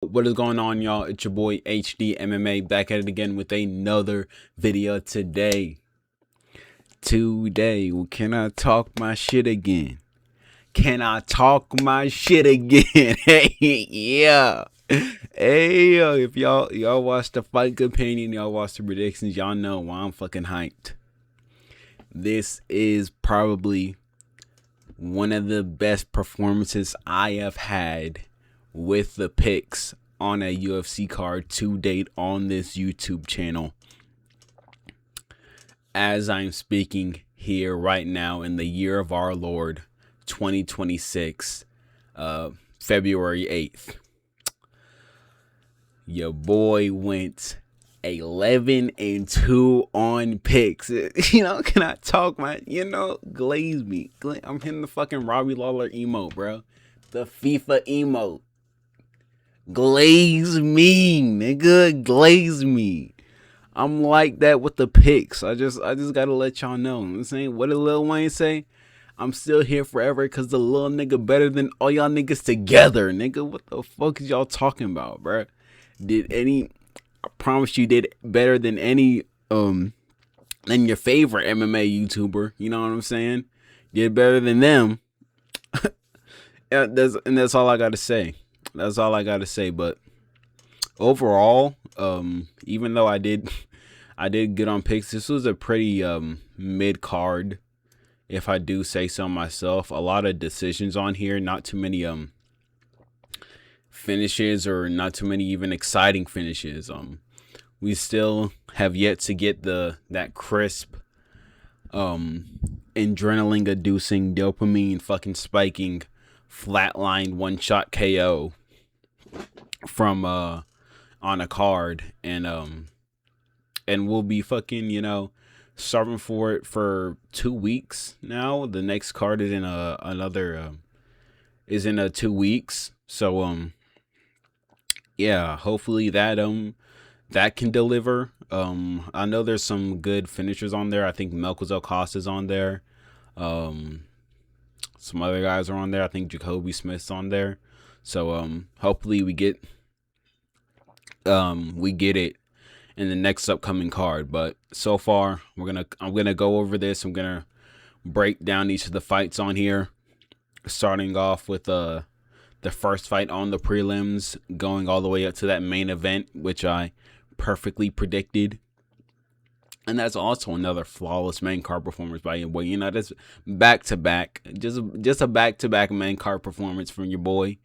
What is going on, y'all? It's your boy HD MMA back at it again with another video today. Can I talk my shit again? Can I talk my shit again? Hey, yeah. Hey, yo, if y'all watched the fight companion, y'all watched the predictions, y'all know why I'm fucking hyped. This is probably one of the best performances I have had with the picks on a UFC card to date on this YouTube channel. As I'm speaking here right now in the year of our Lord 2026, February 8th, your boy went 11-2 on picks. Can I talk, man? Glaze me. I'm hitting the fucking Robbie Lawler emote, bro. The FIFA emote. Glaze me, nigga. Glaze me. I'm like that with the picks. I just gotta let y'all know. I'm saying, what did Lil Wayne say? I'm still here forever because the little nigga better than all y'all niggas together, nigga. What the fuck is y'all talking about, bruh? I promise you did better than any, than your favorite MMA YouTuber. You know what I'm saying? Did better than them. Yeah, that's all I gotta say. That's all I gotta say. But overall, even though I did good on picks, this was a pretty mid card, if I do say so myself. A lot of decisions on here, not too many finishes, or not too many even exciting finishes. We still have yet to get that crisp, adrenaline inducing, dopamine fucking spiking, flatline one shot KO from on a card, and we'll be fucking starving for it for 2 weeks now. The next card is in is in 2 weeks, so yeah, hopefully that can deliver. I know there's some good finishers on there. I think Melquizel Costa's on there. Some other guys are on there. I think Jacoby Smith's on there. So hopefully we get it in the next upcoming card. But so far I'm gonna go over this. I'm gonna break down each of the fights on here, starting off with the first fight on the prelims, going all the way up to that main event, which I perfectly predicted. And that's also another flawless main card performance by your boy. That's back to back, just a back to back main card performance from your boy.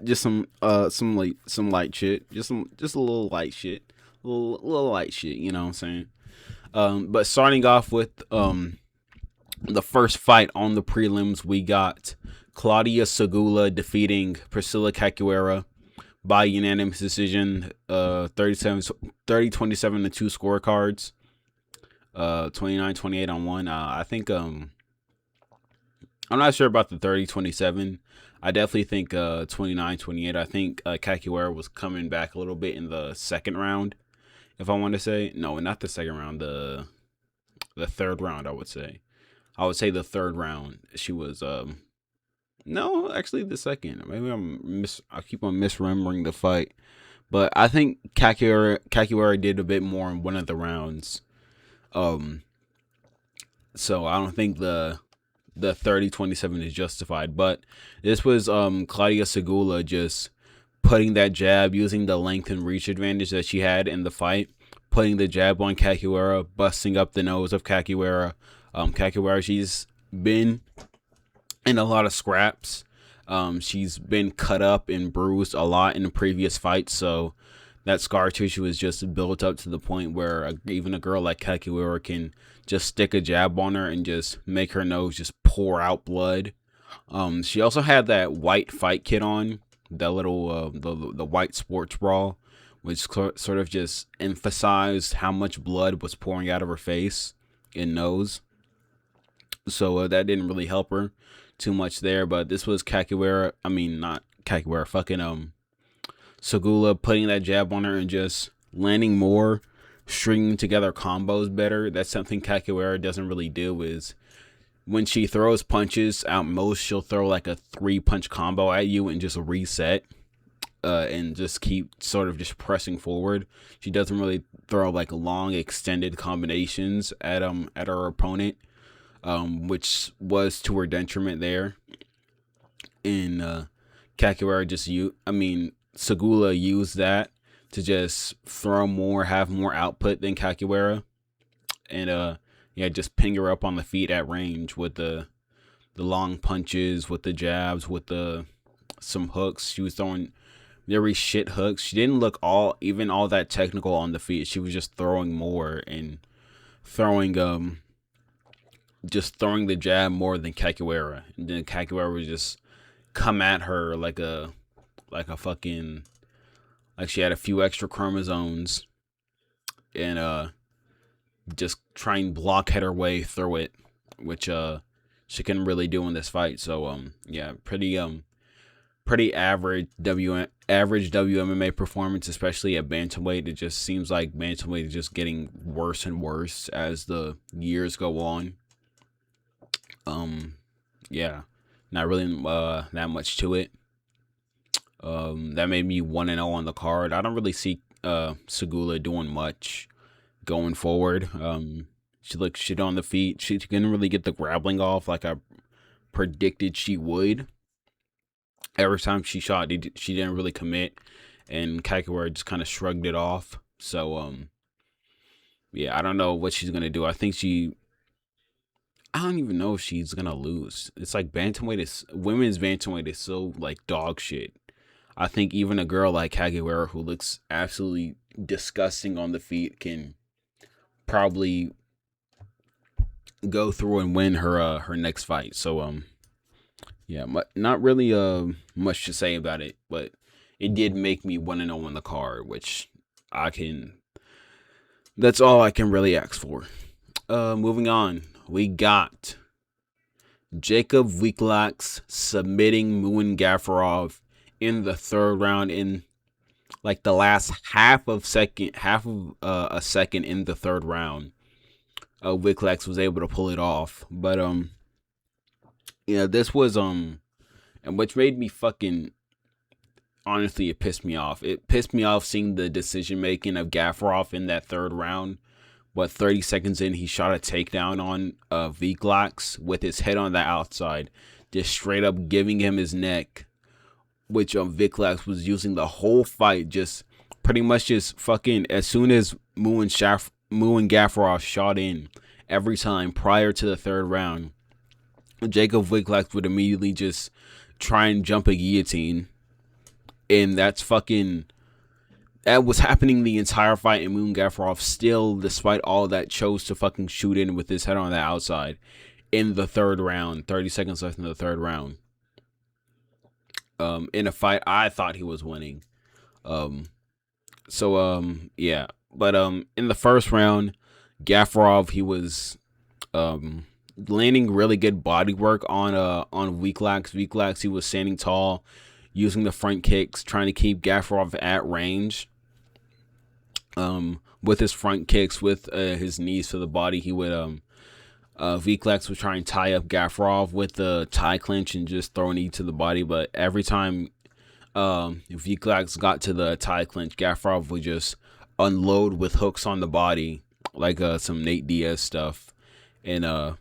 Just some light shit, just a little light shit, little light shit. You know what I'm saying? But starting off with the first fight on the prelims, we got Claudia Segula defeating Priscilla Cachoeira by unanimous decision, 30-27 to 2 scorecards, 29-28 on one. I think I'm not sure about the 30-27. I definitely think 29-28. I think Cachoeira was coming back a little bit in the second round, if I want to say. No, not the second round, the third round, I would say the third round. She was no, actually the second. Maybe I keep on misremembering the fight, but I think Cachoeira did a bit more in one of the rounds. So I don't think the 30-27 is justified. But this was Claudia Segula just putting that jab, using the length and reach advantage that she had in the fight, putting the jab on Cachoeira, busting up the nose of Cachoeira. Cachoeira, she's been in a lot of scraps. She's been cut up and bruised a lot in the previous fights, so that scar tissue is just built up to the point where even a girl like Cachoeira can just stick a jab on her and just make her nose just pour out blood. She also had that white fight kit on, that little the white sports bra, which sort of just emphasized how much blood was pouring out of her face and nose. So that didn't really help her too much there. But this was Cachoeira, not Cachoeira, fucking Segula putting that jab on her and just landing more, stringing together combos better. That's something Cachoeira doesn't really do, is when she throws punches, at most she'll throw like a 3-punch combo at you and just reset. and just keep sort of just pressing forward. She doesn't really throw like long extended combinations at her opponent, which was to her detriment there. And Capoeira Segula used that to just throw more, have more output than Capoeira, and yeah, just ping her up on the feet at range with the long punches, with the jabs, with the some hooks. She was throwing very shit hooks. She didn't look all that technical on the feet. She was just throwing more and throwing just throwing the jab more than Capoeira. And then Capoeira would just come at her like a fucking, like she had a few extra chromosomes, and just try and blockhead her way through it, which she couldn't really do in this fight. So yeah, pretty average WMMA performance, especially at bantamweight. It just seems like bantamweight is just getting worse and worse as the years go on. Yeah, not really that much to it. That made me 1-0 on the card. I don't really see Segula doing much going forward. She looked shit on the feet. She couldn't really get the grappling off like I predicted she would. Every time she shot, she didn't really commit, and Capoeira just kind of shrugged it off. So yeah, I don't know what she's gonna do. I don't even know if she's gonna lose. It's like women's bantamweight is so like dog shit. I think even a girl like Capoeira, who looks absolutely disgusting on the feet, can probably go through and win her next fight. So yeah, not really much to say about it, but it did make me 1-0 on the card, which that's all I can really ask for. Moving on, we got Jacob Wiklax submitting Muin Gafarov in the third round in like the last half of a second in the third round. Wiklax was able to pull it off, but yeah, this was and which made me fucking, honestly, it pissed me off. It pissed me off seeing the decision making of Gafarov in that third round. But 30 seconds in, he shot a takedown on Wiklax with his head on the outside, just straight up giving him his neck, which Wiklax was using the whole fight, just pretty much just fucking as soon as Muin Gafarov shot in every time prior to the third round, Jacob Wiklax would immediately just try and jump a guillotine, and that was happening the entire fight, and Muin Gafarov still, despite all that, chose to fucking shoot in with his head on the outside in the third round. 30 seconds left in the third round. In a fight I thought he was winning. Yeah. But in the first round, Gafarov, he was landing really good body work on Wiklax. Wiklax, he was standing tall, using the front kicks, trying to keep Gafarov at range. With his front kicks, with his knees to the body, he would Wiklax would try and tie up Gafarov with the tie clinch and just throw a knee to the body. But every time Wiklax got to the tie clinch, Gafarov would just unload with hooks on the body, like some Nate Diaz stuff, and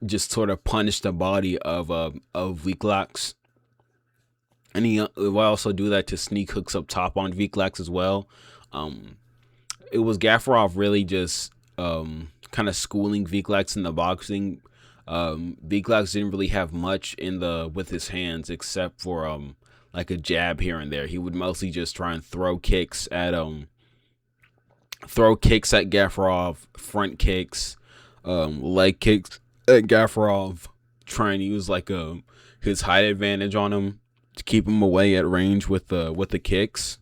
just sort of punish the body of Wiklax. And he will also do that to sneak hooks up top on Wiklax as well. It was Gafarov really just kind of schooling Wiklax in the boxing. Wiklax didn't really have much with his hands except for like a jab here and there. He would mostly just try and throw kicks at Gafarov, front kicks, leg kicks at Gafarov, try and use like his height advantage on him to keep him away at range with the kicks.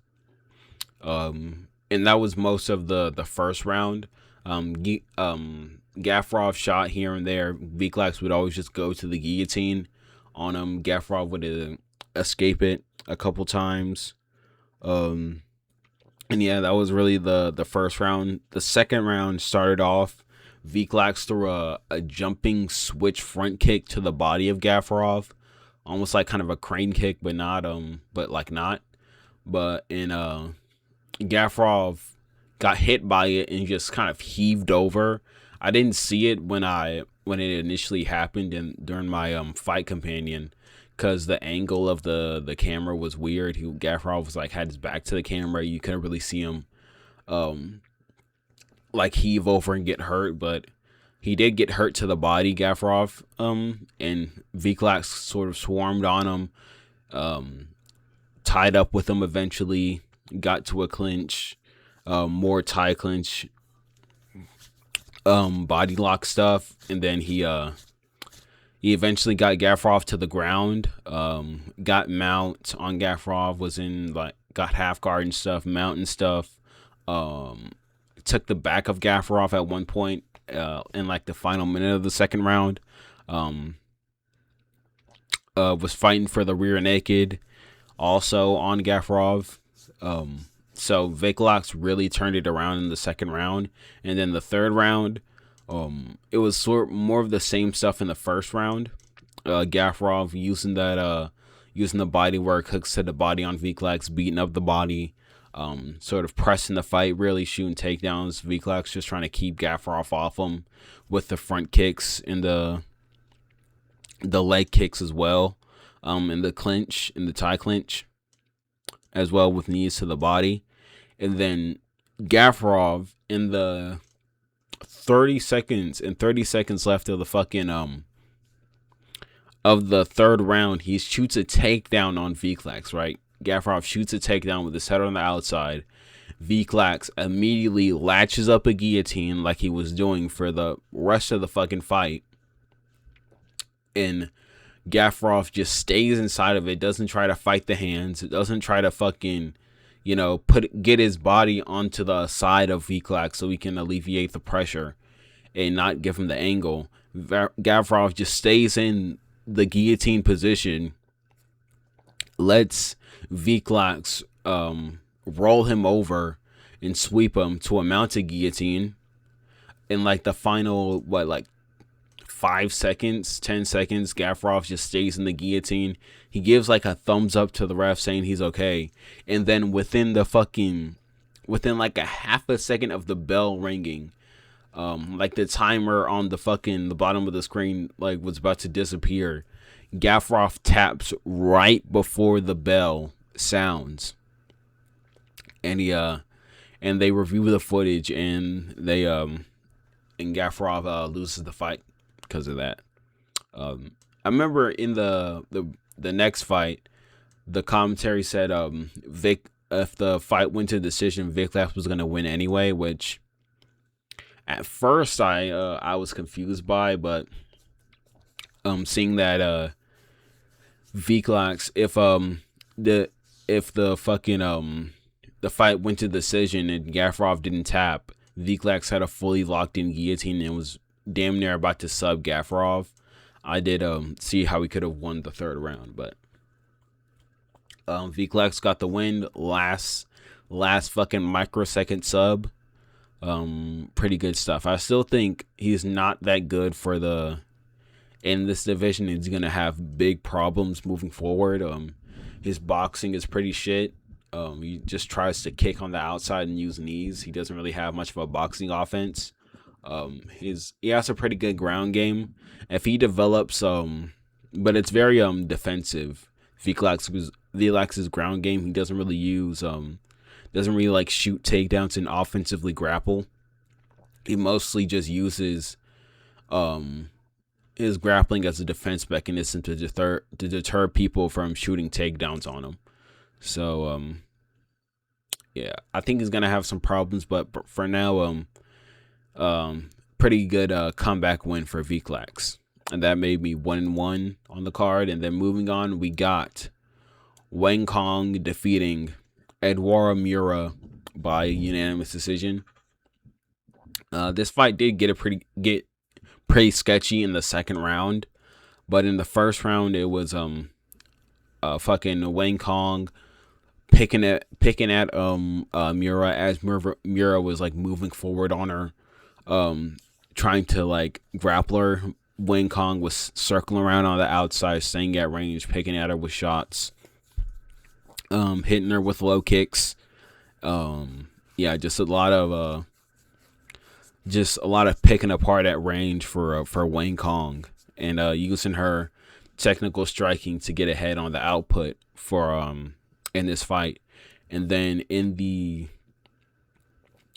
And that was most of the first round. Gafarov shot here and there. Wiklax would always just go to the guillotine on him. Gafarov would escape it a couple times. And yeah, that was really the first round. The second round started off, Wiklax threw a jumping switch front kick to the body of Gafarov, almost like kind of a crane kick, but not. but Gavrov got hit by it and just kind of heaved over. I didn't see it when it initially happened and during my fight companion, because the angle of the camera was weird. Gavrov was like had his back to the camera. You couldn't really see him like heave over and get hurt, but he did get hurt to the body, Gavrov. And Viklax sort of swarmed on him, tied up with him eventually, got to a clinch, more tie clinch, body lock stuff, and then he eventually got Gavrov to the ground, got mount on Gavrov, was in like got half guard and stuff, mount and stuff, took the back of Gavrov at one point in like the final minute of the second round, was fighting for the rear naked also on Gavrov. So Viklax really turned it around in the second round, and then the third round, it was more of the same stuff in the first round. Gavrov using the body work, hooks to the body on Viklax, beating up the body, sort of pressing the fight, really shooting takedowns. Viklax just trying to keep Gavrov off him with the front kicks and the leg kicks as well, in the clinch, in the tie clinch, as well with knees to the body. And then Gavrov in the 30 seconds left of the fucking of the third round, he shoots a takedown on Viklax, right? Gavrov shoots a takedown with his head on the outside. Viklax immediately latches up a guillotine like he was doing for the rest of the fucking fight. And Gavrov just stays inside of it, doesn't try to fight the hands, doesn't try to fucking, get his body onto the side of Viklax so he can alleviate the pressure and not give him the angle. Gavrov just stays in the guillotine position, lets Viklax roll him over and sweep him to a mounted guillotine. In like the final, 5 seconds, 10 seconds, Gavrov just stays in the guillotine. He gives like a thumbs up to the ref saying he's okay. And then within like a half a second of the bell ringing, like the timer on the bottom of the screen like was about to disappear, Gavrov taps right before the bell sounds. And and they review the footage, and and Gavrov loses the fight because of that. I remember in the next fight, the commentary said if the fight went to decision, Viklax was gonna win anyway, which at first I was confused by, but seeing that Viklax, if the fight went to decision and Gavrov didn't tap, Viklax had a fully locked in guillotine and was damn near about to sub Gavrov. I did see how he could have won the third round, but Viklax got the win. Last fucking microsecond sub. Pretty good stuff. I still think he's not that good in this division. He's gonna have big problems moving forward. His boxing is pretty shit. He just tries to kick on the outside and use knees. He doesn't really have much of a boxing offense. He has a pretty good ground game. If he develops, but it's very defensive. Viklax's ground game, he doesn't really use doesn't really like shoot takedowns and offensively grapple. He mostly just uses his grappling as a defense mechanism to deter people from shooting takedowns on him. So yeah, I think he's gonna have some problems, but for now, pretty good comeback win for Viklax, and that made me 1-1 on the card. And then moving on, we got Wang Kong defeating Eduardo Mura by unanimous decision. This fight did get pretty sketchy in the second round, but in the first round it was fucking Wang Kong picking at Mura as Mura was like moving forward on her, trying to like grapple her. Wang Kong was circling around on the outside, staying at range, picking at her with shots. hitting her with low kicks. Yeah, just a lot of picking apart at range for Wayne Kong, and using her technical striking to get ahead on the output for in this fight. And then in the,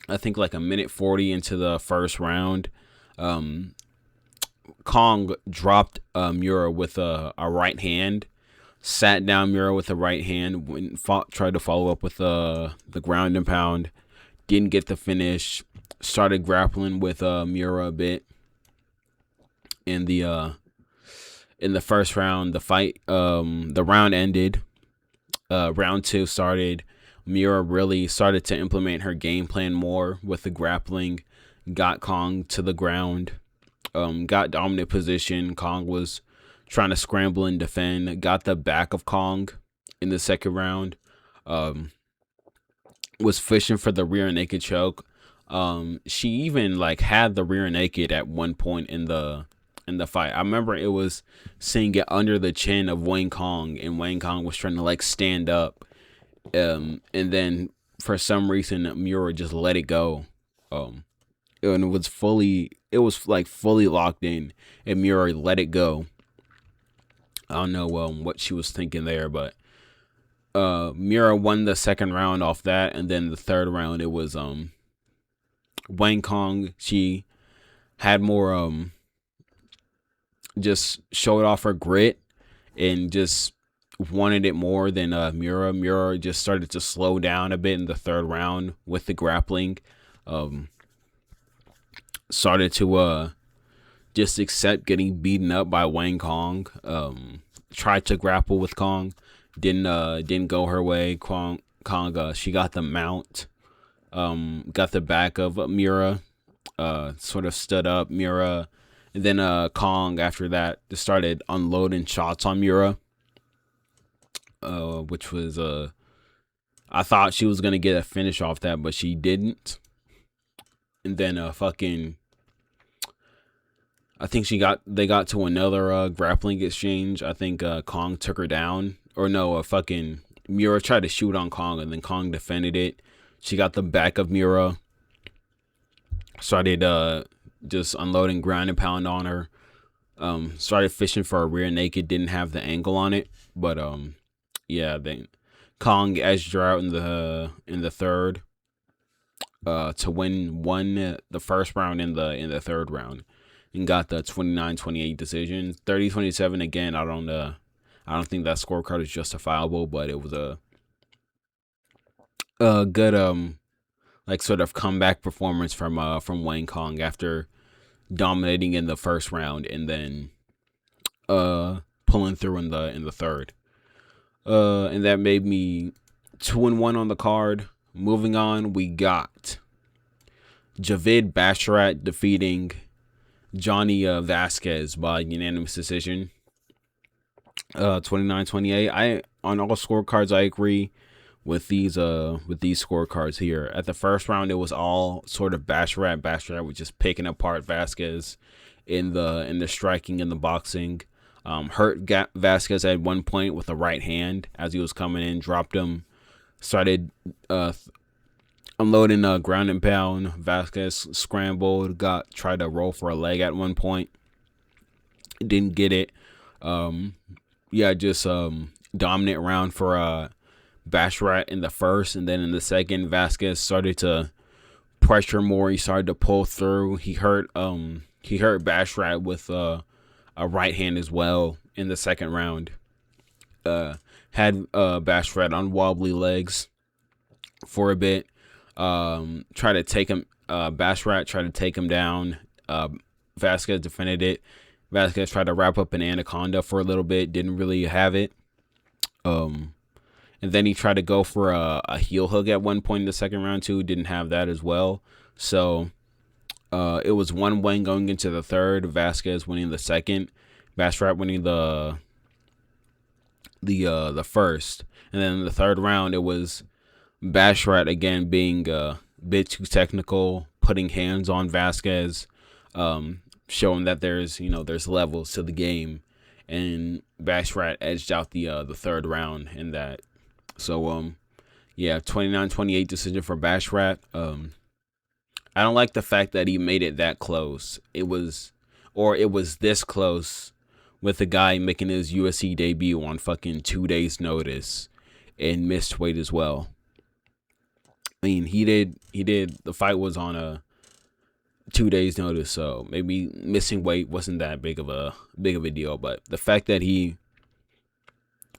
I think like a minute 40 into the first round, Kong dropped Miura with a right hand, sat down Miura with a right hand, tried to follow up with the ground and pound, didn't get the finish, started grappling with Miura a bit. In the first round, the round ended. Round two started. Miura really started to implement her game plan more with the grappling, got Kong to the ground, got dominant position. Kong was trying to scramble and defend, got the back of Kong in the second round, was fishing for the rear naked choke. She even like had the rear naked at one point in the fight. I remember it was seeing it under the chin of Wayne Kong, and Wayne Kong was trying to like stand up, and then for some reason Miura just let it go, and it was fully locked in, and Miura let it go. I don't know what she was thinking there, but Miura won the second round off that, and then the third round it was Wayne Kong. She had more just showed off her grit and just wanted it more than Miura. Miura just started to slow down a bit in the third round with the grappling. Started to just accept getting beaten up by Wayne Kong. Tried to grapple with Kong, didn't go her way. Kong she got the mount, got the back of Miura, sort of stood up Miura, and then Kong after that just started unloading shots on Miura, which was I thought she was gonna get a finish off that, but she didn't. And then I think they got to another grappling exchange. I think Kong took her down, or no, Miura tried to shoot on Kong, and then Kong defended it. She got the back of Miura, started just unloading ground and pound on her. Started fishing for a rear naked, didn't have the angle on it, but yeah, then Kong edged her out in the third to won the first round in the third round, and got the 29-28 decision. 30-27 again. I don't think that scorecard is justifiable, but it was a good like sort of comeback performance from Wayne Kong after dominating in the first round and then pulling through in the third. And that made me 2-1 on the card. Moving on, we got Javid Basharat defeating Johnny Vasquez by unanimous decision. 29-28. On all scorecards, I agree with these scorecards here. At the first round, it was all sort of Basharat. Basharat was just picking apart Vasquez in the striking and the boxing. Hurt Vasquez at one point with a right hand as he was coming in, dropped him, started unloading ground and pound. Vasquez scrambled, tried to roll for a leg at one point, didn't get it. Just dominant round for Basharat in the first, and then in the second, Vasquez started to pressure more. He started to pull through. He hurt Basharat with a right hand as well in the second round. Had Basharat on wobbly legs for a bit. Basharat tried to take him down. Vasquez defended it. Vasquez tried to wrap up an anaconda for a little bit, didn't really have it. And then he tried to go for a heel hook at one point in the second round too, didn't have that as well. So it was 1-1 going into the third. Vasquez winning the second. Basharat winning the first. And then in the third round, it was Basharat again being a bit too technical, putting hands on Vasquez, showing that there's levels to the game, and Basharat edged out the third round in that. So yeah, 29-28 decision for Bashrat. I don't like the fact that he made it that close. It was this close with the guy making his UFC debut on fucking 2 days notice and missed weight as well. I mean, he did. The fight was on a 2 days notice, so maybe missing weight wasn't that big of a deal. But the fact that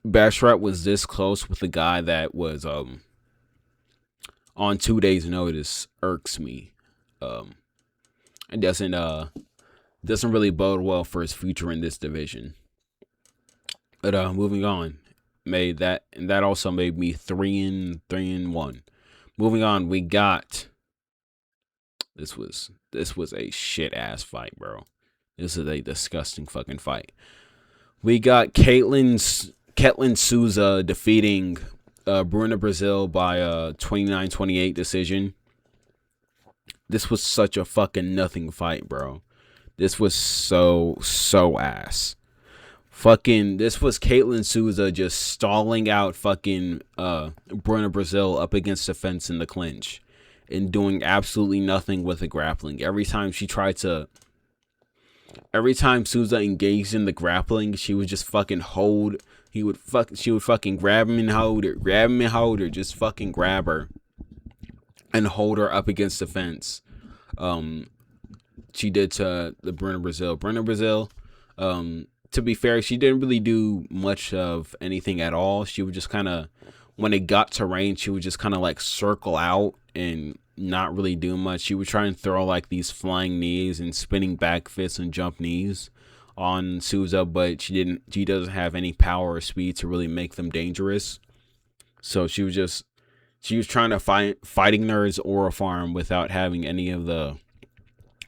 Bashrat was this close with a guy that was on 2 days notice irks me. It doesn't really bode well for his future in this division. But moving on, that also made me 3-1. Moving on, we got this was a shit ass fight, bro. This is a disgusting fucking fight. We got Ketlin Souza defeating Bruna Brazil by a 29-28 decision. This was such a fucking nothing fight, bro. This was so ass. Fucking, this was Ketlin Souza just stalling out fucking Bruna Brazil up against the fence in the clinch and doing absolutely nothing with the grappling. Every time Souza engaged in the grappling, she would just fucking hold. She would fucking grab him and hold her, just fucking grab her and hold her up against the fence. She did to the Bruna Brazil. To be fair, she didn't really do much of anything at all. She would just kind of, when it got to range, she would just kind of like circle out and not really do much. She would try and throw like these flying knees and spinning back fists and jump knees on Souza, but she doesn't have any power or speed to really make them dangerous. So she was trying to fighting nerds aura farm without having any of the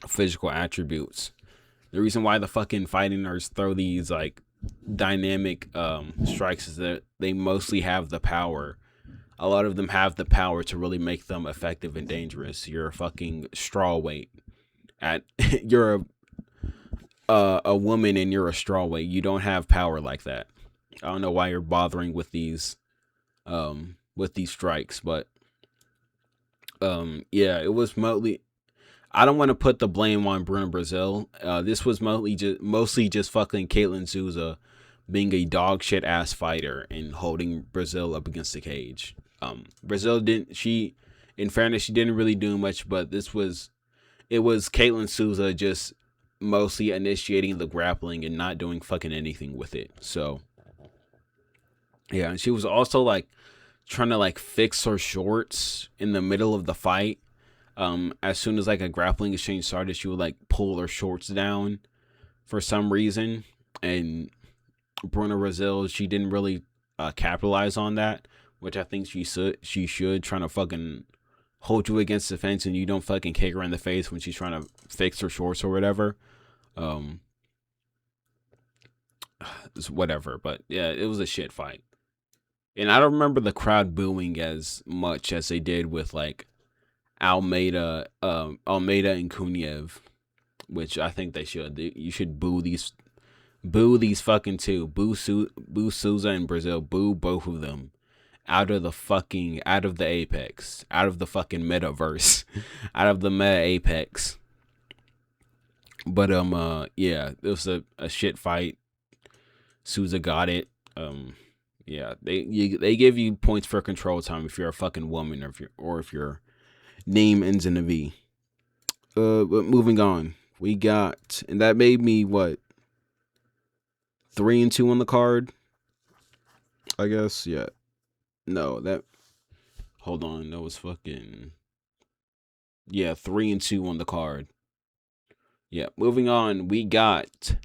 physical attributes. The reason why the fucking fighting nerds throw these like dynamic strikes is that they mostly have the power. A lot of them have the power to really make them effective and dangerous. You're a fucking straw weight. You're a woman and you're a straw weight. You don't have power like that. I don't know why you're bothering with these strikes, but yeah, it was mostly. I don't want to put the blame on Bruna Brazil. This was mostly just fucking Ketlin Souza being a dog shit ass fighter and holding Brazil up against the cage. Brazil in fairness, she didn't really do much, but it was Ketlin Souza just mostly initiating the grappling and not doing fucking anything with it. So yeah, and she was also like trying to like fix her shorts in the middle of the fight. As soon as like a grappling exchange started, she would like pull her shorts down for some reason, and Bruna Brazil, she didn't really capitalize on that, which I think she should trying to fucking hold you against the fence and you don't fucking kick her in the face when she's trying to fix her shorts or whatever. It's whatever, but yeah, it was a shit fight, and I don't remember the crowd booing as much as they did with like Almeida and Kunyev, which I think they should. You should boo these fucking two. Boo Souza and Brazil. Boo both of them out of the apex, out of the fucking metaverse, out of the meta apex. But yeah, it was a shit fight. Souza got it. Yeah, they give you points for control time if you're a fucking woman or if your name ends in a V. But moving on, we got, and that made me what, 3-2 on the card, I guess. Yeah, no, hold on, that was fucking, yeah, 3-2 on the card. Yeah, moving on, we got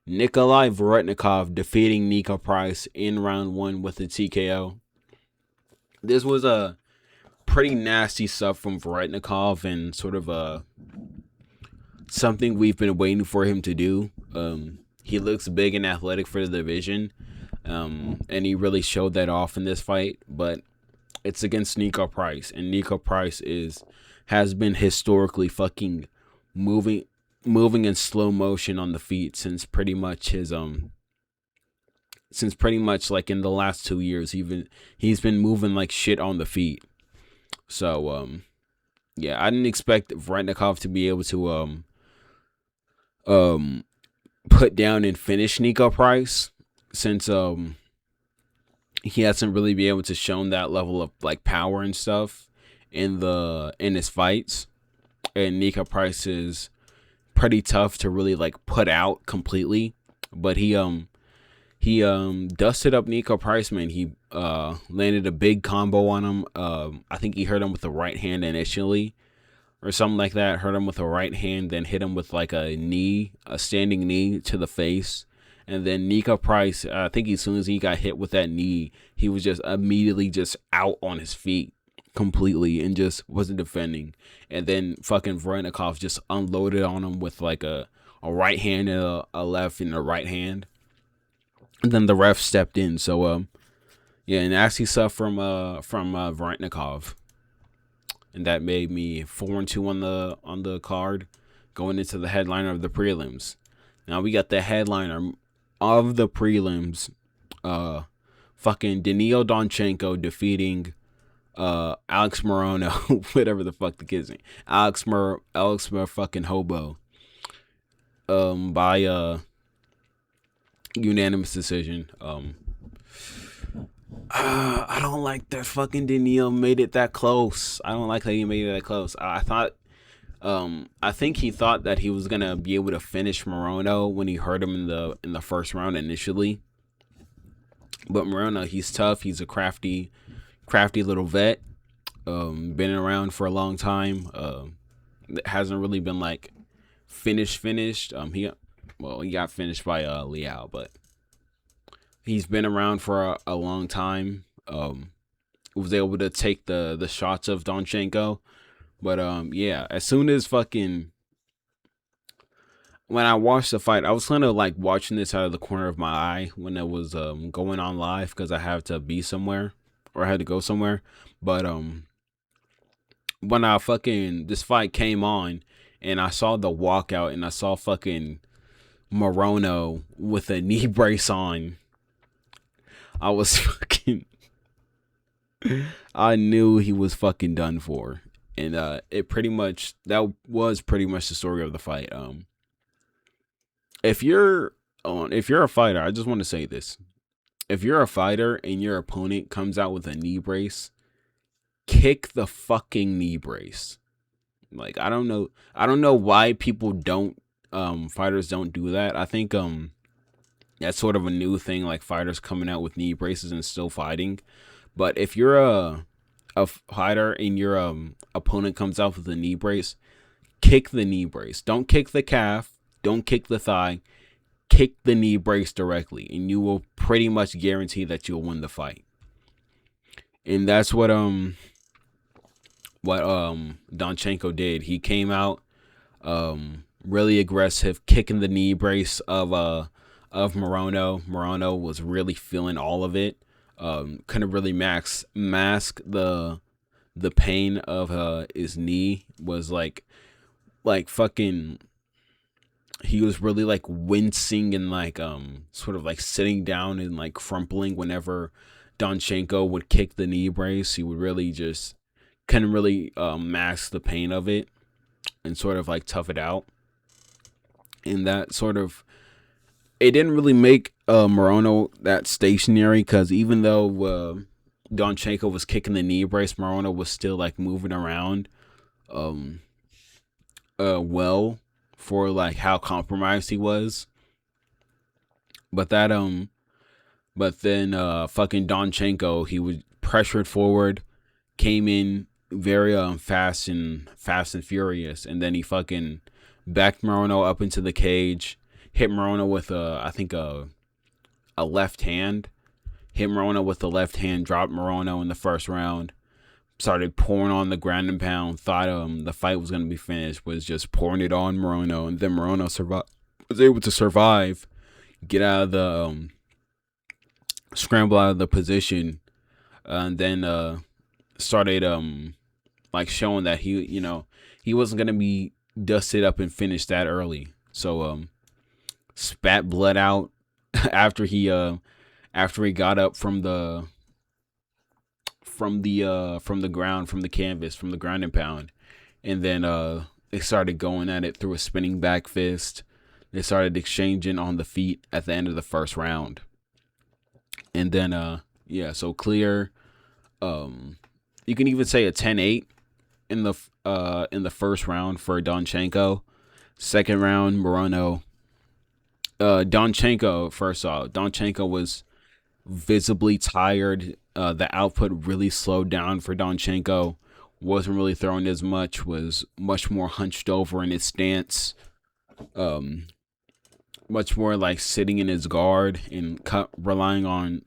Nikolai Voretnikov defeating Nico Price in round 1 with a TKO. This was a pretty nasty stuff from Voretnikov and sort of something we've been waiting for him to do. He looks big and athletic for the division, and he really showed that off in this fight, but it's against Nico Price, and Nico Price has been historically fucking moving in slow motion on the feet since pretty much his since pretty much like in the last 2 years. He's been moving like shit on the feet. So yeah, I didn't expect Vretnikov to be able to um put down and finish Nico Price, since he hasn't really been able to shown that level of like power and stuff in his fights. And Nico Price is pretty tough to really like put out completely. But he dusted up Nico Price, man. He landed a big combo on him. I think he hurt him with the right hand initially, or something like that. Hurt him with a right hand, then hit him with like a standing knee to the face. And then Nico Price, I think as soon as he got hit with that knee, he was just immediately just out on his feet completely and just wasn't defending. And then fucking Vretnikov just unloaded on him with like a right hand and a left and a right hand. And then the ref stepped in. So yeah, nasty stuff from Vretnikov. And that made me 4-2 on the card going into the headliner of the prelims. Now we got the headliner of the prelims, fucking Danilo Donchenko defeating Alex Morono, whatever the fuck the kid's name, Alex fucking Hobo, by unanimous decision. I don't like that fucking Danilo made it that close. I don't like that he made it that close. I think he thought that he was gonna be able to finish Morono when he hurt him in the first round initially. But Morono, he's tough. He's a crafty little vet. Been around for a long time. Hasn't really been like finished. He got finished by Liao, but he's been around for a long time. Was able to take the shots of Donchenko. But yeah, as soon as fucking when I watched the fight, I was kind of like watching this out of the corner of my eye when it was going on live, because I had to be somewhere or I had to go somewhere. But when this fight came on and I saw the walkout and I saw fucking Morono with a knee brace on, I was fucking I knew he was fucking done for. And that was pretty much the story of the fight. If you're a fighter, I just want to say this. If you're a fighter and your opponent comes out with a knee brace, kick the fucking knee brace. Like, I don't know why people fighters don't do that. I think that's sort of a new thing, like fighters coming out with knee braces and still fighting. But if you're a fighter and your opponent comes out with a knee brace, kick the knee brace. Don't kick the calf. Don't kick the thigh. Kick the knee brace directly, and you will pretty much guarantee that you'll win the fight. And that's what Donchenko did. He came out really aggressive, kicking the knee brace of Morono. Morono was really feeling all of it. Couldn't really mask the pain of his knee. Was like fucking, he was really like wincing and like sort of like sitting down and like crumpling whenever Donchenko would kick the knee brace. He would really just couldn't really mask the pain of it and sort of like tough it out. And that sort of, it didn't really make Morono that stationary, because even though Donchenko was kicking the knee brace, Morono was still like moving around well for like how compromised he was. But then fucking Donchenko, he was pressured forward, came in very fast and furious, and then he fucking backed Morono up into the cage, hit Morono with a left hand, hit Morono with the left hand, dropped Morono in the first round, started pouring on the ground and pound, thought the fight was going to be finished, was just pouring it on Morono, and then Morono was able to survive, get out of the scramble out of the position, and then started like showing that he wasn't going to be dusted up and finished that early. So spat blood out after he after he got up from the ground, from the canvas, from the ground and pound. And then they started going at it through a spinning back fist. They started exchanging on the feet at the end of the first round. And then yeah, so clear. You can even say a 10-8 in the first round for Donchenko. Second round, Morono. Donchenko, first off, Donchenko was visibly tired. The output really slowed down for Donchenko. Wasn't really throwing as much. Was much more hunched over in his stance. Much more like sitting in his guard and relying on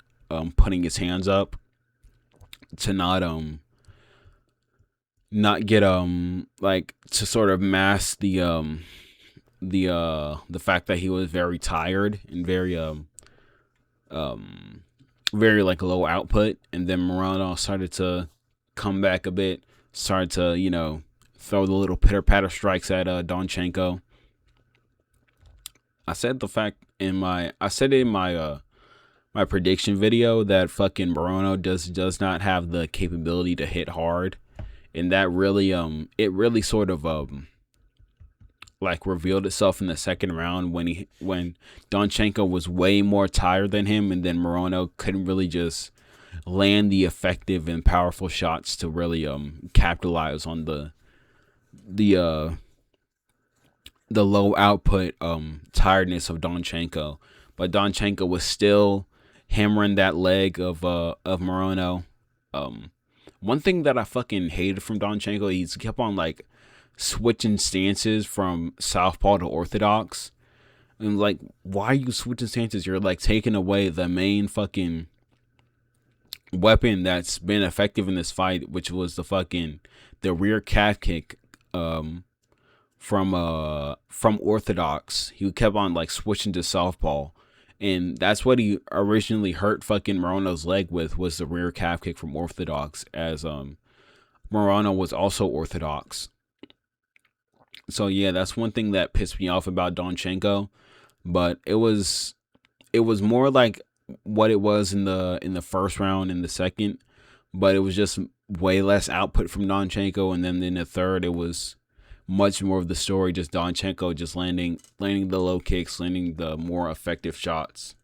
putting his hands up to not get like to sort of mask the fact that he was very tired and very like low output. And then Morano started to come back a bit, started to throw the little pitter patter strikes at Donchenko. I said in my my prediction video that fucking Morano does not have the capability to hit hard, and that really it really sort of like revealed itself in the second round when Donchenko was way more tired than him, and then Morano couldn't really just land the effective and powerful shots to really capitalize on the low output tiredness of Donchenko. But Donchenko was still hammering that leg of Morano. One thing that I fucking hated from Donchenko, he's kept on like switching stances from southpaw to orthodox. And like, why are you switching stances? You're like taking away the main fucking weapon that's been effective in this fight, which was the rear calf kick from orthodox. He kept on like switching to southpaw, and that's what he originally hurt fucking Morano's leg with, was the rear calf kick from orthodox, as Morano was also orthodox. So yeah, that's one thing that pissed me off about Donchenko, but it was more like what it was in the first round and the second, but it was just way less output from Donchenko. And then in the third, it was much more of the story, just Donchenko just landing the low kicks, landing the more effective shots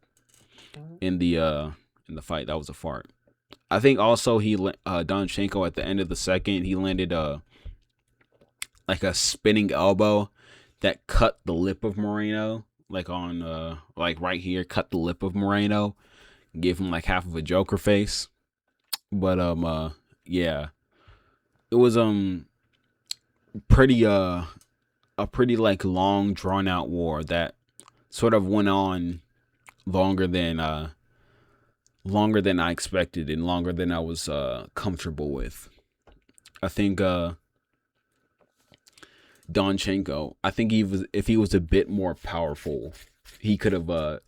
in the fight. That was a fart. I think also Donchenko at the end of the second, he landed like a spinning elbow that cut the lip of Moreno, like on like right here, cut the lip of Moreno, gave him like half of a Joker face. But yeah, it was pretty a pretty like long drawn out war that sort of went on longer than I expected, and longer than I was comfortable with. I think Donchenko, I think if he was a bit more powerful, he could have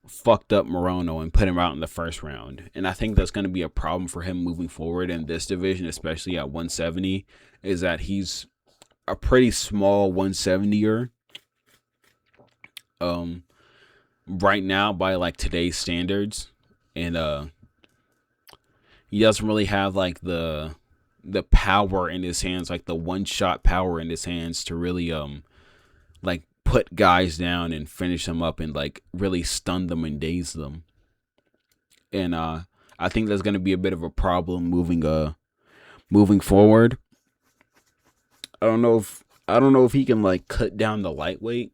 fucked up Moreno and put him out in the first round. And I think that's going to be a problem for him moving forward in this division, especially at 170, is that he's a pretty small 170er right now by like today's standards. And he doesn't really have like the power in his hands, like the one shot power in his hands to really like put guys down and finish them up and like really stun them and daze them. And I think that's going to be a bit of a problem moving forward. I don't know if he can like cut down the lightweight.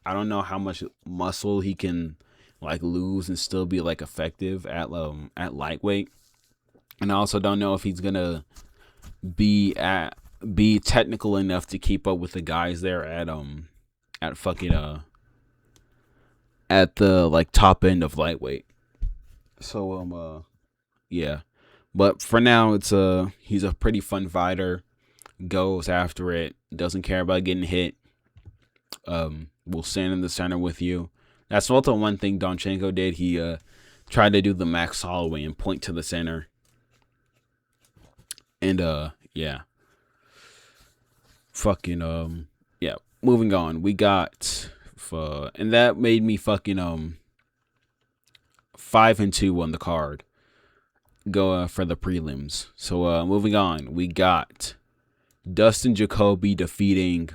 I don't know how much muscle he can like lose and still be like effective at lightweight. And I also don't know if he's gonna be technical enough to keep up with the guys there at fucking at the like top end of lightweight. So yeah. But for now, he's a pretty fun fighter. Goes after it, doesn't care about getting hit. Will stand in the center with you. That's also one thing Donchenko did. He tried to do the Max Holloway and point to the center. And yeah. Fucking yeah. Moving on, we got and that made me fucking 5-2 on the card. Go for the prelims. So moving on, we got Dustin Jacoby defeating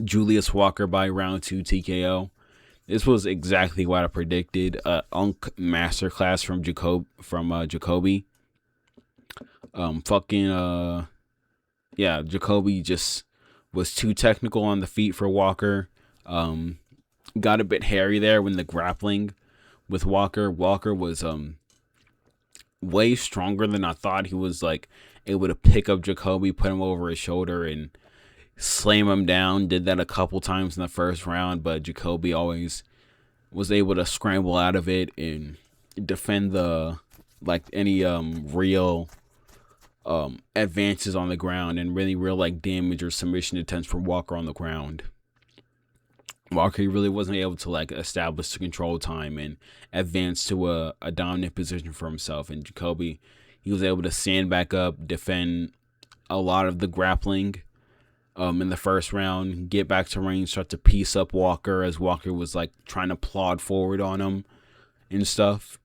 Julius Walker by round 2 TKO. This was exactly what I predicted. Unk masterclass from Jacoby. Jacoby just was too technical on the feet for Walker. Got a bit hairy there when the grappling with Walker. Walker was way stronger than I thought. He was like able to pick up Jacoby, put him over his shoulder, and slam him down. Did that a couple times in the first round, but Jacoby always was able to scramble out of it and defend any real advances on the ground and really real like damage or submission attempts from Walker on the ground. Walker really wasn't able to like establish the control time and advance to a dominant position for himself. And Jacoby, he was able to stand back up, defend a lot of the grappling in the first round, get back to range, start to piece up Walker as Walker was like trying to plod forward on him and stuff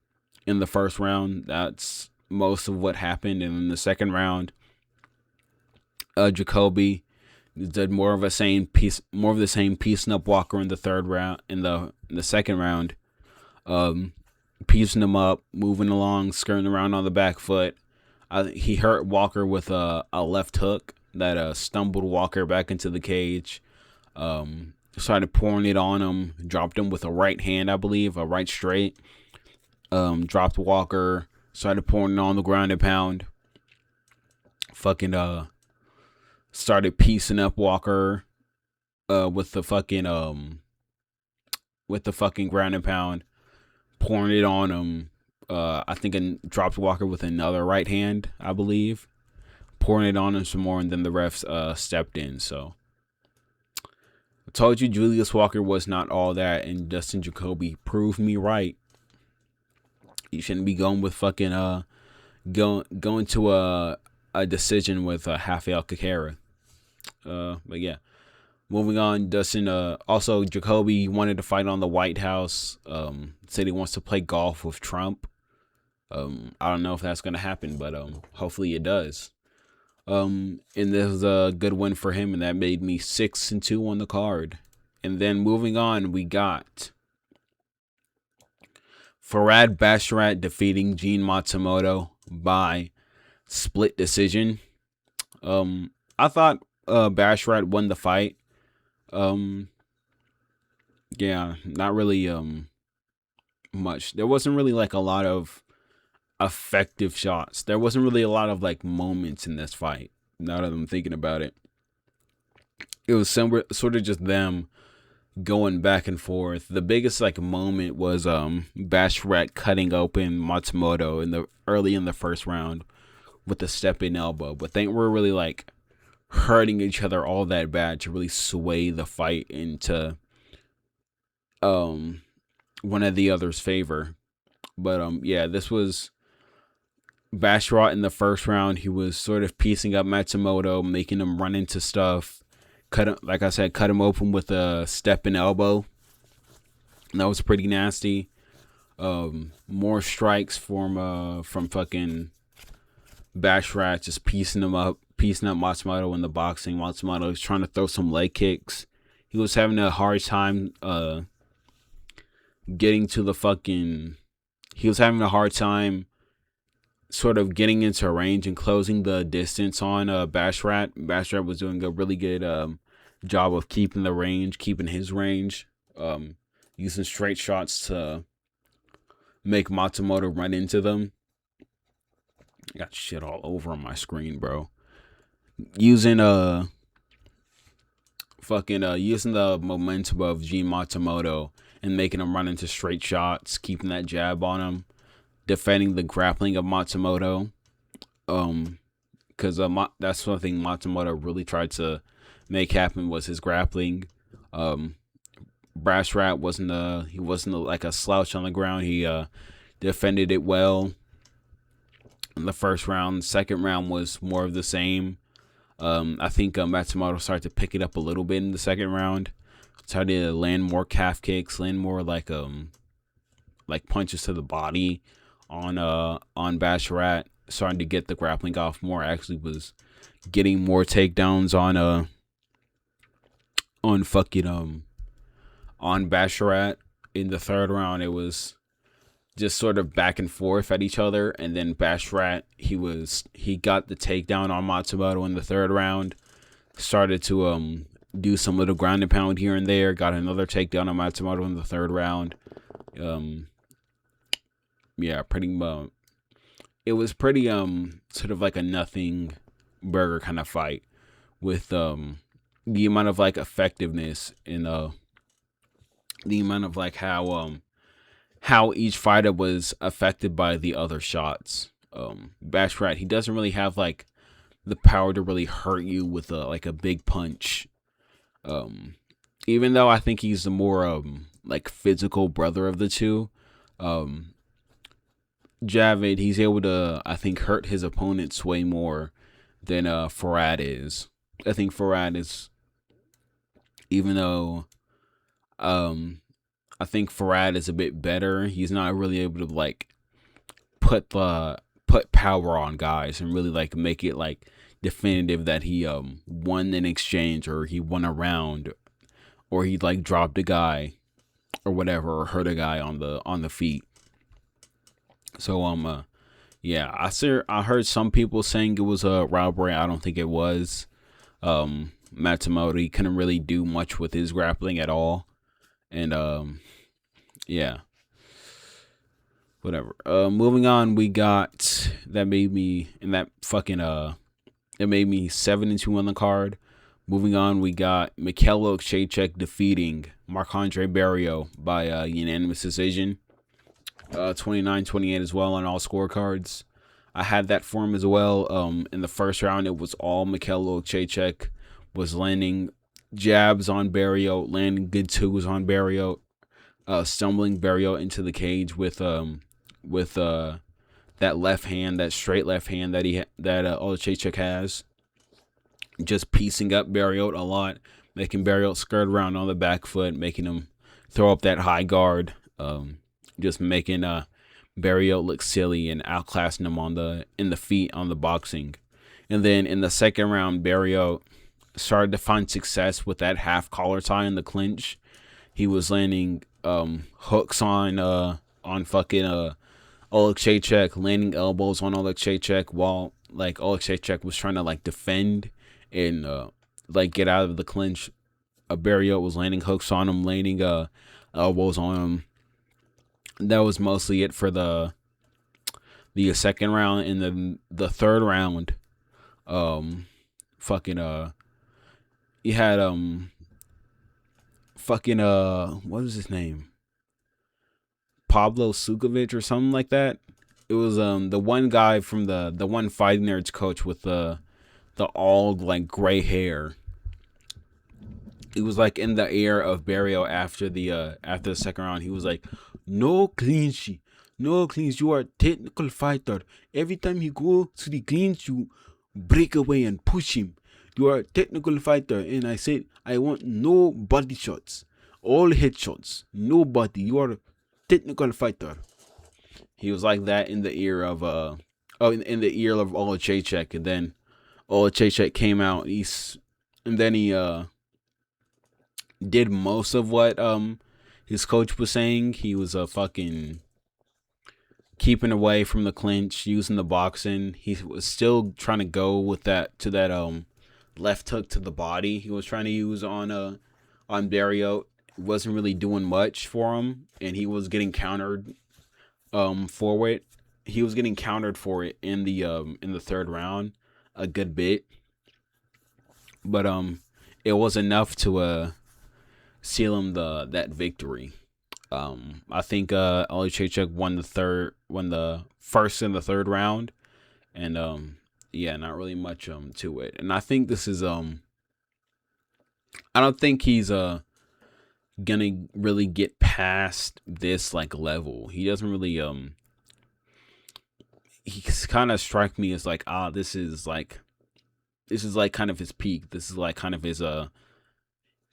in the first round. That's most of what happened. And in the second round, Jacoby did more of the same piecing up Walker in the third round. In the second round, piecing him up, moving along, skirting around on the back foot. He hurt Walker with a left hook that stumbled Walker back into the cage. Started pouring it on him, dropped him with a right hand, I believe, a right straight. Dropped Walker, started pouring it on the ground and pound. Started piecing up Walker with the fucking ground and pound, pouring it on him. I think and dropped Walker with another right hand, I believe, pouring it on him some more, and then the refs stepped in. So I told you Julius Walker was not all that, and Dustin Jacoby proved me right. You shouldn't be going with fucking going to a decision with Rafael Kakera. But yeah, moving on. Dustin also Jacoby wanted to fight on the White House. Said he wants to play golf with Trump. I don't know if that's gonna happen, but hopefully it does. And this is a good win for him, and that made me 6-2 on the card. And then moving on, we got Farhad Basharat defeating Gene Matsumoto by split decision. I thought Basharat won the fight. Yeah, not really much. There wasn't really like a lot of effective shots. There wasn't really a lot of like moments in this fight. Now that I'm thinking about it, it was sort of just them going back and forth. The biggest like moment was Basharat cutting open Matsumoto early in the first round with a step in elbow, but they were really like hurting each other all that bad to really sway the fight into one of the other's favor. But yeah, this was Basharat in the first round. He was sort of piecing up Matsumoto, making him run into stuff. Cut him open with a step and elbow. And that was pretty nasty. More strikes from fucking Basharat, just piecing up Matsumoto in the boxing. Matsumoto was trying to throw some leg kicks. He was having a hard time sort of getting into range and closing the distance on Basharat. Basharat was doing a really good job of keeping his range, using straight shots to make Matsumoto run into them. I got shit all over on my screen, bro. Using the momentum of Gene Matsumoto and making him run into straight shots, keeping that jab on him, defending the grappling of Matsumoto. Because that's one thing Matsumoto really tried to make happen was his grappling. Basharat wasn't like a slouch on the ground. He defended it well in the first round. Second round was more of the same. I think Matsumoto started to pick it up a little bit in the second round. Started to land more calf kicks, land more like like punches to the body on Basharat, starting to get the grappling off more. Actually was getting more takedowns on fucking on Basharat. In the third round, it was just sort of back and forth at each other, and then Basharat, he got the takedown on Matsumoto in the third round, started to do some little ground and pound here and there, got another takedown on Matsumoto in the third round. Yeah, pretty much. It was pretty sort of like a nothing burger kind of fight, with the amount of like effectiveness in the amount of like how each fighter was affected by the other shots. Basharat, he doesn't really have like the power to really hurt you with a big punch. Even though I think he's the more like physical brother of the two, Javid, he's able to, I think, hurt his opponents way more than Farad is. I think Farad is, even though I think Farad is a bit better, he's not really able to like put power on guys and really like make it like definitive that he won an exchange, or he won a round, or he like dropped a guy or whatever, or hurt a guy on the feet. So yeah, I heard some people saying it was a robbery. I don't think it was. Matsumoto, he couldn't really do much with his grappling at all, and yeah, whatever. Moving on, we got that made me in that fucking it made me 7-2 on the card. Moving on, we got Mikhailo Krzyzewski defeating Marc-Andre Barriault by unanimous decision. 29-28 as well on all scorecards. I had that for him as well. In the first round, it was all Mikhailo Krzyzewski was landing jabs on Barriault, landing good twos on Barriault, stumbling Barriault into the cage with that left hand, that straight left hand that Krzyzewski has, just piecing up Barriault a lot, making Barriault skirt around on the back foot, making him throw up that high guard. Just making Barriault look silly and outclassing him in the feet on the boxing. And then in the second round, Barriault started to find success with that half collar tie in the clinch. He was landing hooks on fucking Oleg Krzyzewski, landing elbows on Oleg Krzyzewski, while like Oleg Krzyzewski was trying to like defend and like get out of the clinch. Barriault was landing hooks on him, landing elbows on him. That was mostly it for the second round. In the third round, he had what was his name? Pablo Sukovic or something like that. It was the one guy from the one Fighting Nerds coach with the all like gray hair. It was like in the ear of Barriault after the second round. He was like, "No clinch, no clinch. You are a technical fighter. Every time he go to the clinch, you break away and push him. You are a technical fighter." And I said, "I want no body shots, all head shots, no body. You are a technical fighter." He was like that in the ear of in the ear of Oleg Krzyzewski, and then Oleg Krzyzewski came out. He did most of what his coach was saying. He was fucking keeping away from the clinch, using the boxing. He was still trying to go with that left hook to the body. He was trying to use on Barriault. It wasn't really doing much for him, and he was getting countered for it. He was getting countered for it in the third round a good bit, but it was enough to seal him that victory. I think Oleg Krzyzewski won the first and the third round, and yeah, not really much to it. And I think this is I don't think he's gonna really get past this like level. He doesn't really he kind of strike me as like, this is like kind of his peak. This is like kind of his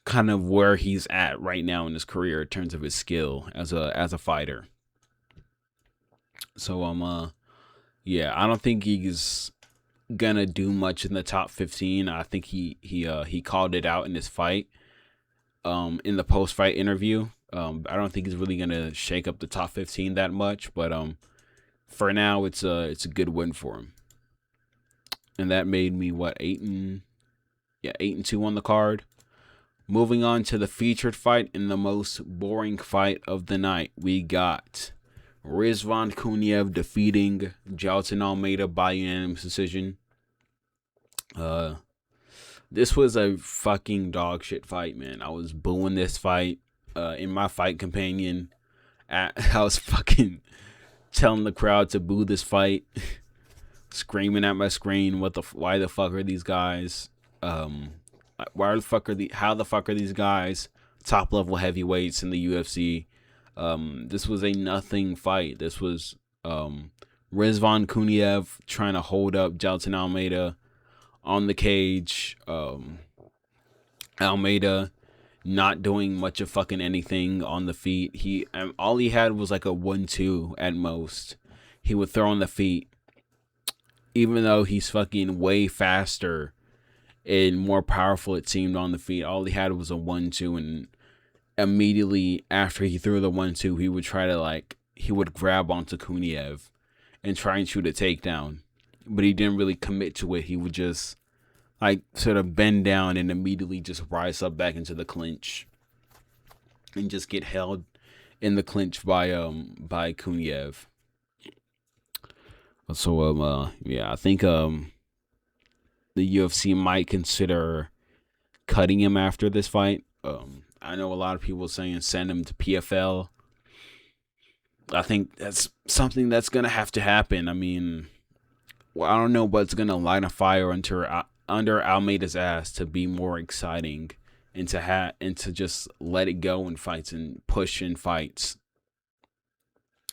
kind of where he's at right now in his career in terms of his skill as a fighter. So yeah, I don't think he's gonna do much in the top 15. I think he called it out in his fight, in the post fight interview. I don't think he's really gonna shake up the top 15 that much, but for now it's a good win for him. And that made me what, 8-2 on the card. Moving on to the featured fight in the most boring fight of the night, we got Rizvan Kuniev defeating Jailton Almeida by unanimous decision. This was a fucking dog shit fight, man. I was booing this fight in my fight companion. I was fucking telling the crowd to boo this fight, screaming at my screen, why the fuck are these guys? How the fuck are these guys top level heavyweights in the UFC? This was a nothing fight. This was Rizvan Kuniev trying to hold up Jailton Almeida on the cage. Almeida not doing much of fucking anything on the feet. All he had was like a 1-2 at most. He would throw on the feet, even though he's fucking way faster and more powerful, it seemed, on the feet. All he had was a 1-2, and immediately after he threw the 1-2, he would try to he would grab onto Kuniev and try and shoot a takedown, but he didn't really commit to it. He would just sort of bend down and immediately just rise up back into the clinch and just get held in the clinch by Kuniev. So yeah, I think the UFC might consider cutting him after this fight. I know a lot of people saying send him to PFL. I think that's something that's gonna have to happen. I mean, I don't know what's gonna light a fire under Almeida's ass to be more exciting, and to just let it go in fights and push in fights.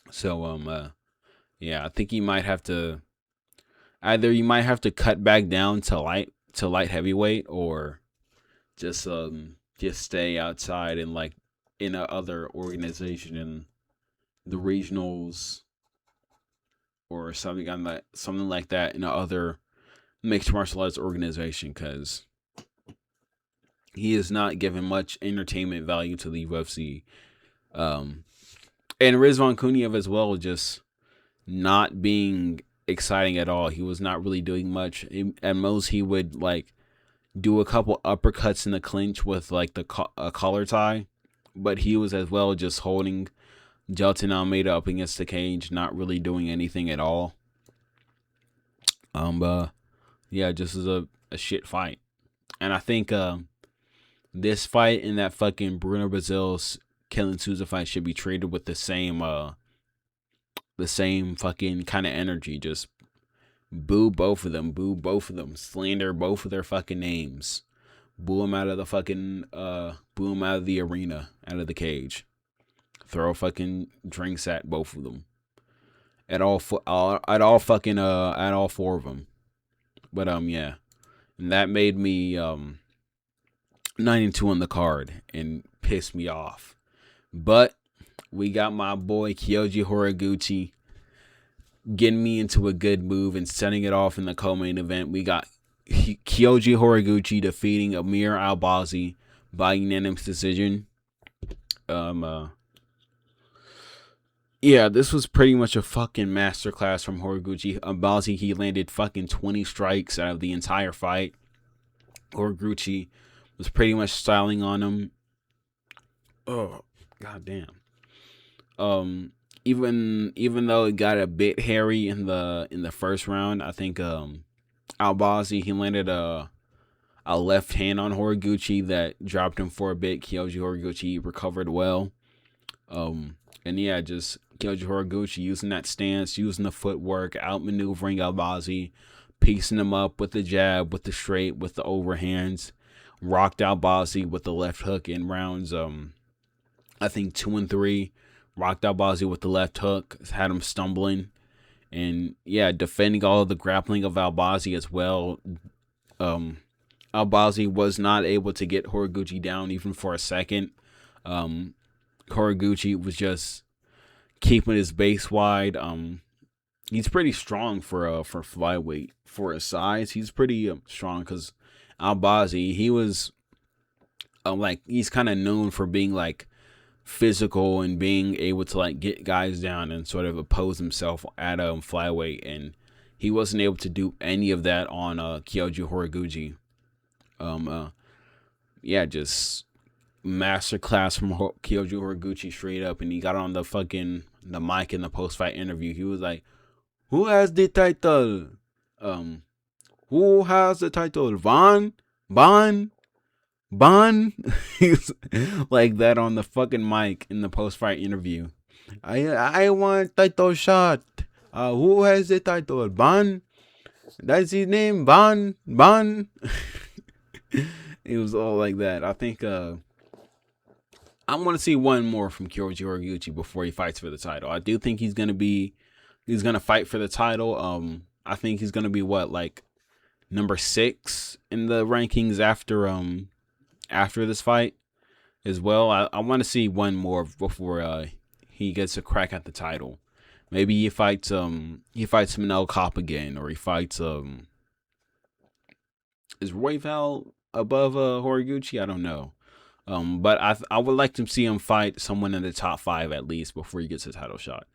So yeah, I think you might have to cut back down to light heavyweight, or just stay outside and in a other organization in the regionals or something like that in a other mixed martial arts organization, because he is not giving much entertainment value to the UFC. And Rizvan Kuniev as well, just not being exciting at all. He was not really doing much. At most, he would do a couple uppercuts in the clinch with a collar tie, but he was as well just holding Jailton Almeida up against the cage, not really doing anything at all. Yeah, just as a shit fight. And I think this fight and that fucking Bruno Brazil's Killing Souza fight should be treated with the same fucking kind of energy. Just boo both of them, slander both of their fucking names, boo them out of the arena, out of the cage, throw fucking drinks at both of them, at all four of them. But yeah, and that made me 9-2 on the card and pissed me off. But we got my boy Kyoji Horiguchi getting me into a good move and setting it off in the co-main event. We got Kyoji Horiguchi defeating Amir Albazi by unanimous decision. Yeah, this was pretty much a fucking masterclass from Horiguchi. Albazi, he landed fucking 20 strikes out of the entire fight. Horiguchi was pretty much styling on him. Oh, goddamn. Even though it got a bit hairy in the first round, I think Albazi, he landed a left hand on Horiguchi that dropped him for a bit. Kyoji Horiguchi recovered well. And yeah, just Kyoji Horiguchi using that stance, using the footwork, outmaneuvering Albazi, piecing him up with the jab, with the straight, with the overhands. Rocked Albazi with the left hook in rounds I think 2 and 3. Rocked Albazi with the left hook, had him stumbling, and yeah, defending all of the grappling of Albazi as well. Albazi was not able to get Horiguchi down even for a second. Horiguchi was just keeping his base wide. He's pretty strong for flyweight for his size. He's pretty strong because Albazi, he was like he's kind of known for being like physical and being able to like get guys down and sort of oppose himself at flyweight, and he wasn't able to do any of that on Kyoji Horiguchi. Yeah, just masterclass from Kyoji Horiguchi straight up, and he got on the mic in the post fight interview. He was like, "Who has the title? Who has the title? Ban." He's like that on the fucking mic in the post fight interview. I want title shot. Who has the title? Ban. That's his name. Ban. It was all like that. I think I want to see one more from Kyoji Horiguchi before he fights for the title. I do think he's gonna fight for the title. I think he's gonna be like number 6 in the rankings after this fight as well. I want to see one more before he gets a crack at the title. Maybe he fights Manel Cop again, or he fights is Royval above Horiguchi? I don't know. But I would like to see him fight someone in the top 5 at least before he gets a title shot.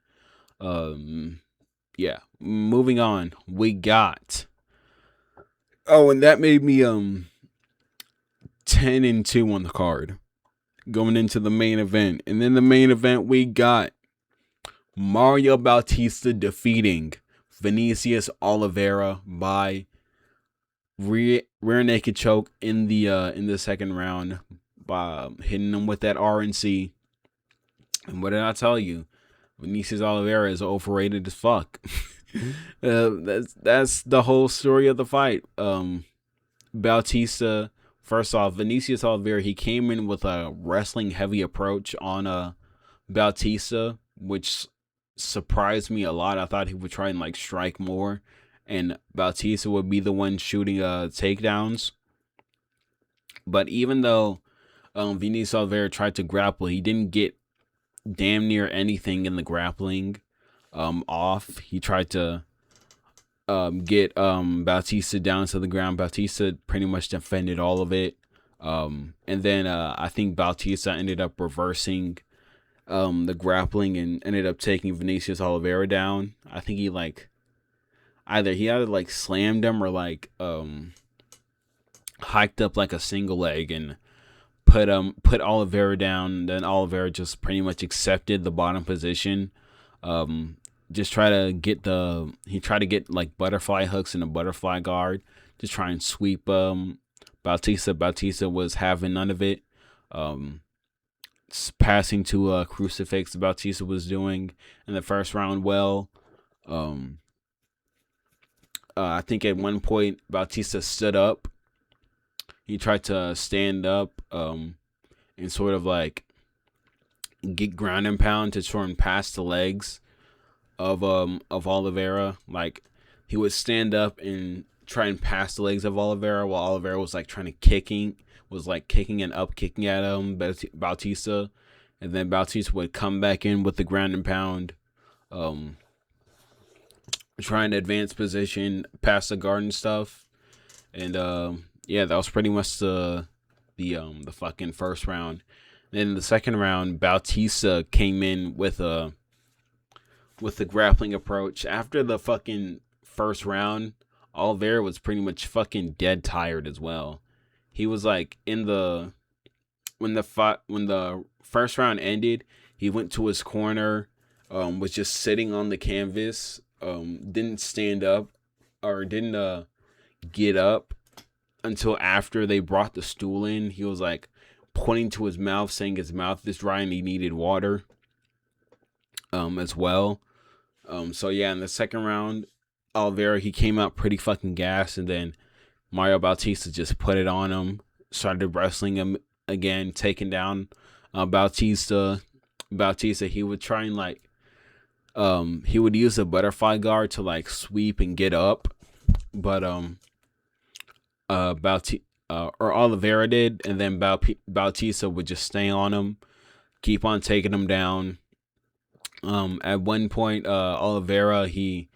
Yeah. Moving on, we got. Oh, and that made me 10-2 on the card going into the main event. And then the main event, we got Mario Bautista defeating Vinicius Oliveira by rear naked choke in the second round by hitting him with that RNC. And what did I tell you? Vinicius Oliveira is overrated as fuck. That's the whole story of the fight. Bautista, first off, Vinicius Oliveira, he came in with a wrestling heavy approach on Bautista, which surprised me a lot. I thought he would try and like strike more, and Bautista would be the one shooting takedowns. But even though Vinicius Oliveira tried to grapple, he didn't get damn near anything in the grappling off. He tried to get Bautista down to the ground. Bautista pretty much defended all of it. And then I think Bautista ended up reversing the grappling and ended up taking Vinicius Oliveira down. I think he either like slammed him or like hiked up like a single leg and put Oliveira down. Then Oliveira just pretty much accepted the bottom position. Just tried to get like butterfly hooks and a butterfly guard to try and sweep Bautista. Bautista was having none of it. Passing to a crucifix Bautista was doing in the first round well. I think at one point Bautista stood up. He tried to stand up and sort of like get ground and pound to try and pass the legs of Oliveira. Like he would stand up and try and pass the legs of Oliveira while Oliveira was like kicking and up kicking at Bautista, and then Bautista would come back in with the ground and pound, trying to advance position, pass the guard and stuff. And yeah, that was pretty much the fucking first round. Then in the second round, Bautista came in with the grappling approach. After the fucking first round, Oliveira was pretty much fucking dead tired as well. He was like when the first round ended, he went to his corner, was just sitting on the canvas, didn't stand up or didn't get up until after they brought the stool in. He was like pointing to his mouth, saying his mouth is dry and he needed water as well. So yeah, in the second round, Oliveira, he came out pretty fucking gassed, and then Mario Bautista just put it on him, started wrestling him again, taking down Bautista. He would try and like he would use a butterfly guard to like sweep and get up, but Oliveira did, and then Bautista would just stay on him, keep on taking him down. At one point, Oliveira, he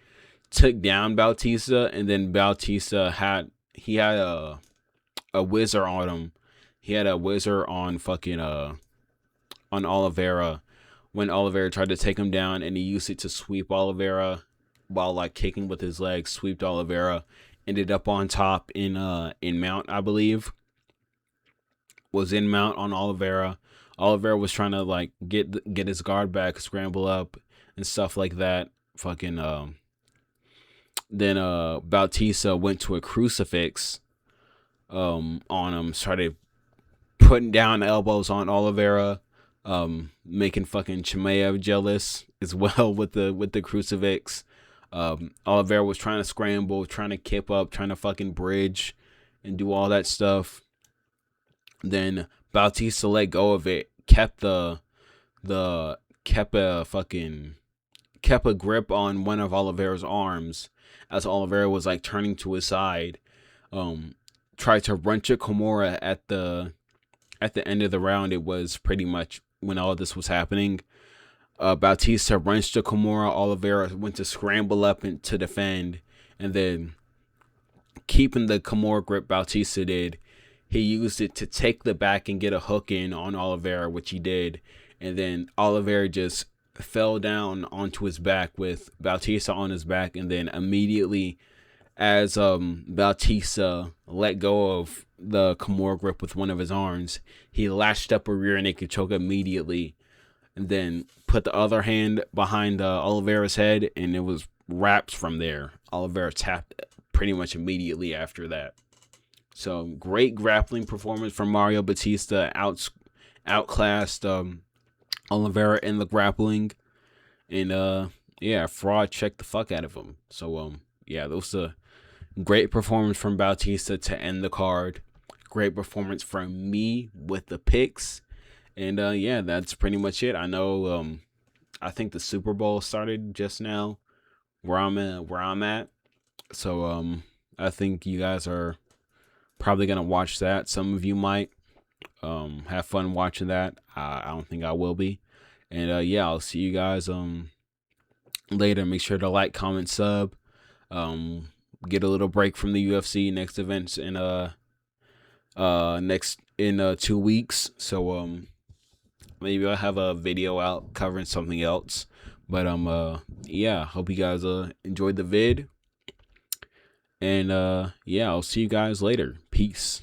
took down Bautista, and then Bautista had a wizard on him. He had a wizard on fucking on Oliveira when Oliveira tried to take him down, and he used it to sweep Oliveira while like kicking with his legs, swept Oliveira, ended up on top in mount, I believe. Was in mount on Oliveira. Oliveira was trying to like get his guard back, scramble up and stuff like that. Fucking then Bautista went to a crucifix on him, started putting down elbows on Oliveira, making fucking Chimaev jealous as well with the crucifix. Oliveira was trying to scramble, trying to kip up, trying to fucking bridge and do all that stuff. Then Bautista let go of it, kept a grip on one of Oliveira's arms as Oliveira was like turning to his side. Tried to wrench a Kimura at the end of the round. It was pretty much when all this was happening. Bautista wrenched a Kimura. Oliveira went to scramble up and to defend, and then keeping the Kimura grip Bautista did, he used it to take the back and get a hook in on Oliveira, which he did. And then Oliveira just fell down onto his back with Bautista on his back. And then immediately as Bautista let go of the Kimura grip with one of his arms, he lashed up a rear naked choke immediately. And then put the other hand behind Oliveira's head, and it was wraps from there. Oliveira tapped pretty much immediately after that. So great grappling performance from Mario Bautista, outclassed Oliveira in the grappling, and Fraud checked the fuck out of him. So that was a great performance from Bautista to end the card. Great performance from me with the picks, and that's pretty much it. I know I think the Super Bowl started just now where I'm at, so I think you guys are probably gonna watch that. Some of you might have fun watching that. I don't think I will be. And I'll see you guys later. Make sure to like, comment, sub. Get a little break from the UFC. Next events in 2 weeks. So maybe I'll have a video out covering something else. But hope you guys enjoyed the vid. And I'll see you guys later. Peace.